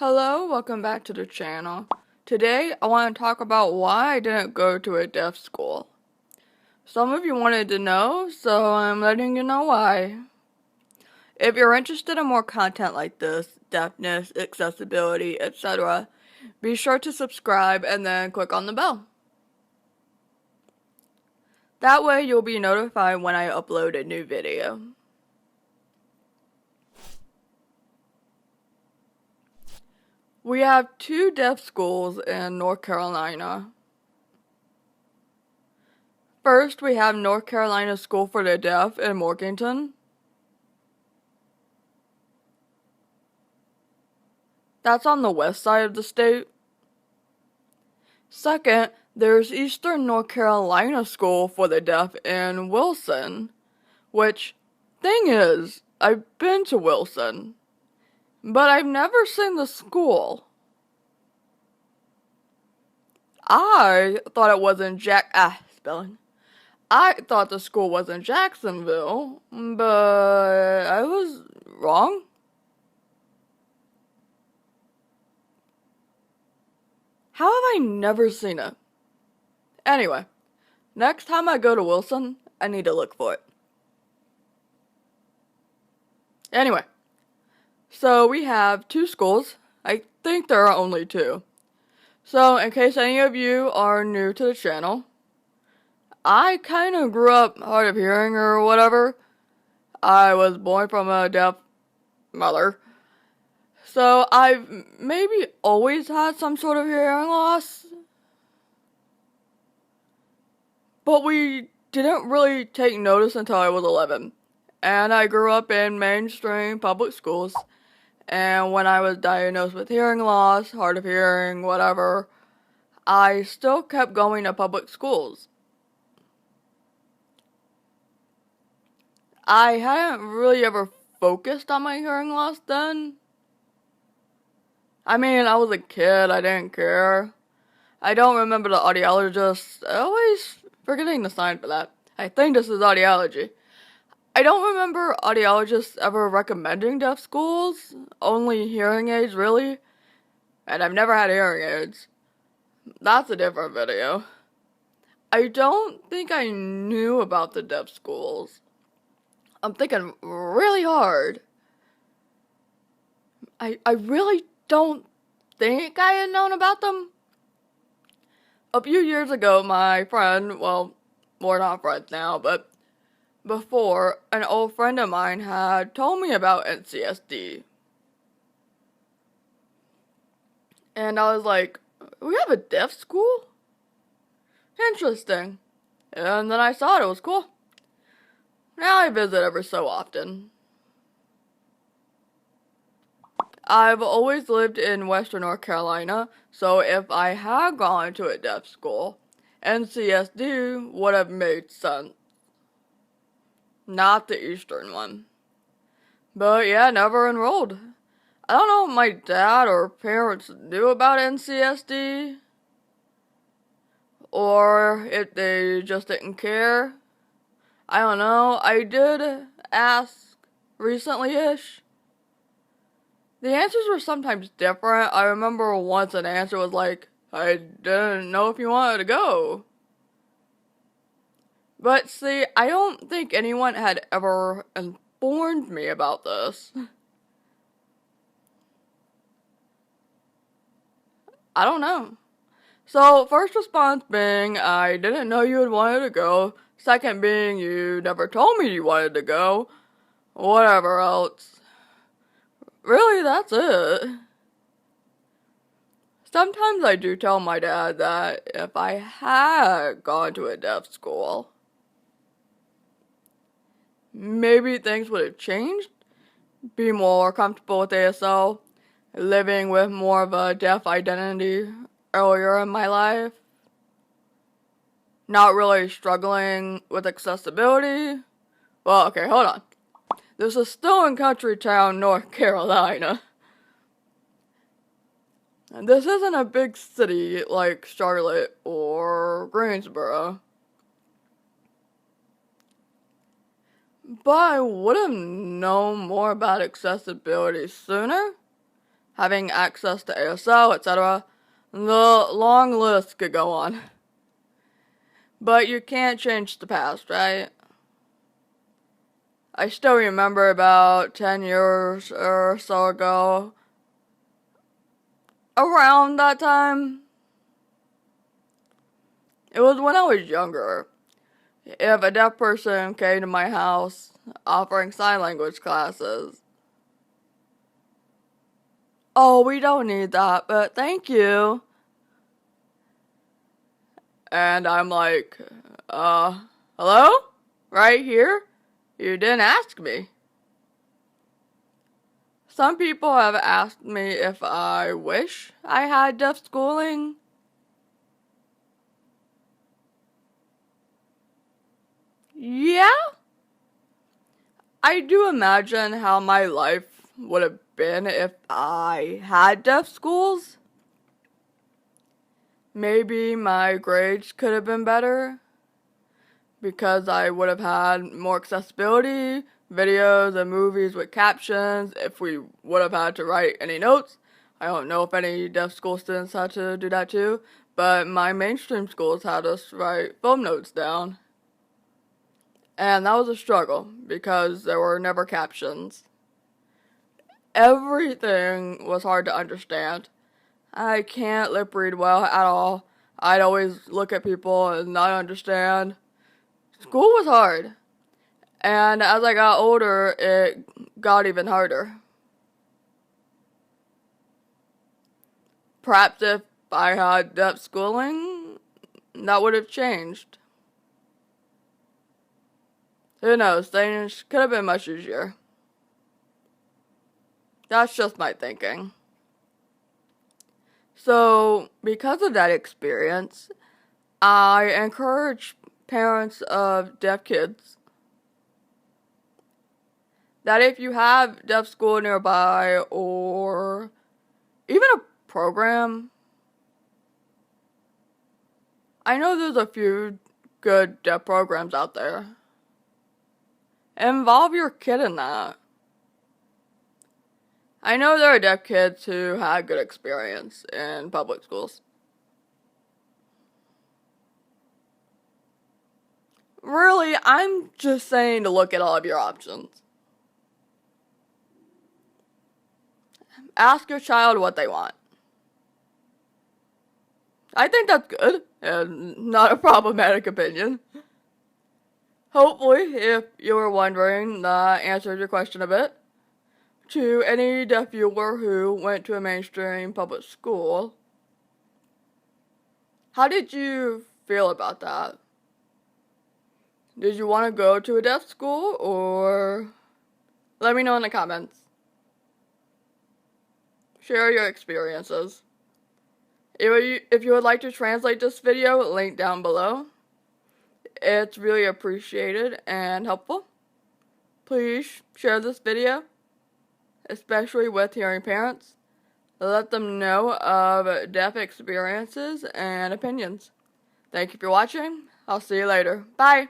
Hello, welcome back to the channel. Today, I want to talk about why I didn't go to a deaf school. Some of you wanted to know, so I'm letting you know why. If you're interested in more content like this, deafness, accessibility, etc., be sure to subscribe and then click on the bell. That way you'll be notified when I upload a new video. We have 2 deaf schools in North Carolina. First, we have North Carolina School for the Deaf in Morganton. That's on the west side of the state. Second, there's Eastern North Carolina School for the Deaf in Wilson, which, thing is, I've been to Wilson, but I've never seen the school. I thought it was in I thought the school was in Jacksonville, but I was wrong. How have I never seen it? Anyway, next time I go to Wilson, I need to look for it. Anyway, so we have 2 schools. I think there are only 2. So, in case any of you are new to the channel, I kind of grew up hard of hearing or whatever. I was born from a deaf mother. So, I've maybe always had some sort of hearing loss. But we didn't really take notice until I was 11. And I grew up in mainstream public schools. And when I was diagnosed with hearing loss, hard of hearing, whatever, I still kept going to public schools. I hadn't really ever focused on my hearing loss then. I mean, I was a kid, I didn't care. I don't remember the audiologist, always forgetting the sign for that. I think this is audiology. I don't remember audiologists ever recommending deaf schools, only hearing aids really, and I've never had hearing aids. That's a different video. I don't think I knew about the deaf schools. I'm thinking really hard. I really don't think I had known about them. A few years ago, my friend, well, we're not friends now, but before, an old friend of mine had told me about NCSD. And I was like, we have a deaf school? Interesting. And then I saw it was cool. Now I visit every so often. I've always lived in Western North Carolina, so if I had gone to a deaf school, NCSD would have made sense. Not the Eastern one. But yeah, never enrolled. I don't know if my dad or parents knew about NCSD, or if they just didn't care. I don't know. I did ask recently-ish. The answers were sometimes different. I remember once an answer was like, I didn't know if you wanted to go. But see, I don't think anyone had ever informed me about this. I don't know. So, first response being, I didn't know you had wanted to go. Second being, you never told me you wanted to go. Whatever else. Really, that's it. Sometimes I do tell my dad that if I had gone to a deaf school, maybe things would have changed. Be more comfortable with ASL. Living with more of a deaf identity earlier in my life. Not really struggling with accessibility. Well, okay, hold on. This is still in country town, North Carolina. And this isn't a big city like Charlotte or Greensboro. But I would have known more about accessibility sooner. having access to ASL, etc. The long list could go on. But you can't change the past, right? I still remember about 10 years or so ago, around that time, it was when I was younger. If a deaf person came to my house offering sign language classes, oh, we don't need that, but thank you. And I'm like, hello? Right here? You didn't ask me. Some people have asked me if I wish I had deaf schooling. Yeah? I do imagine how my life would have been if I had deaf schools. Maybe my grades could have been better because I would have had more accessibility, videos and movies with captions if we would have had to write any notes. I don't know if any deaf school students had to do that too, but my mainstream schools had us write phone notes down. And that was a struggle because there were never captions. Everything was hard to understand. I can't lip read well at all. I'd always look at people and not understand. School was hard. And as I got older, it got even harder. Perhaps if I had deaf schooling, that would have changed. Who knows, things could have been much easier. That's just my thinking. So, because of that experience, I encourage parents of deaf kids that if you have deaf school nearby or even a program, I know there's a few good deaf programs out there. Involve your kid in that. I know there are deaf kids who had good experience in public schools. Really, I'm just saying to look at all of your options. Ask your child what they want. I think that's good and not a problematic opinion. Hopefully, if you were wondering, that answered your question a bit. To any deaf viewer who went to a mainstream public school, how did you feel about that? Did you want to go to a deaf school, or let me know in the comments. Share your experiences. If you would like to translate this video, link down below. It's really appreciated and helpful. Please share this video, especially with hearing parents. Let them know of deaf experiences and opinions. Thank you for watching. I'll see you later. Bye!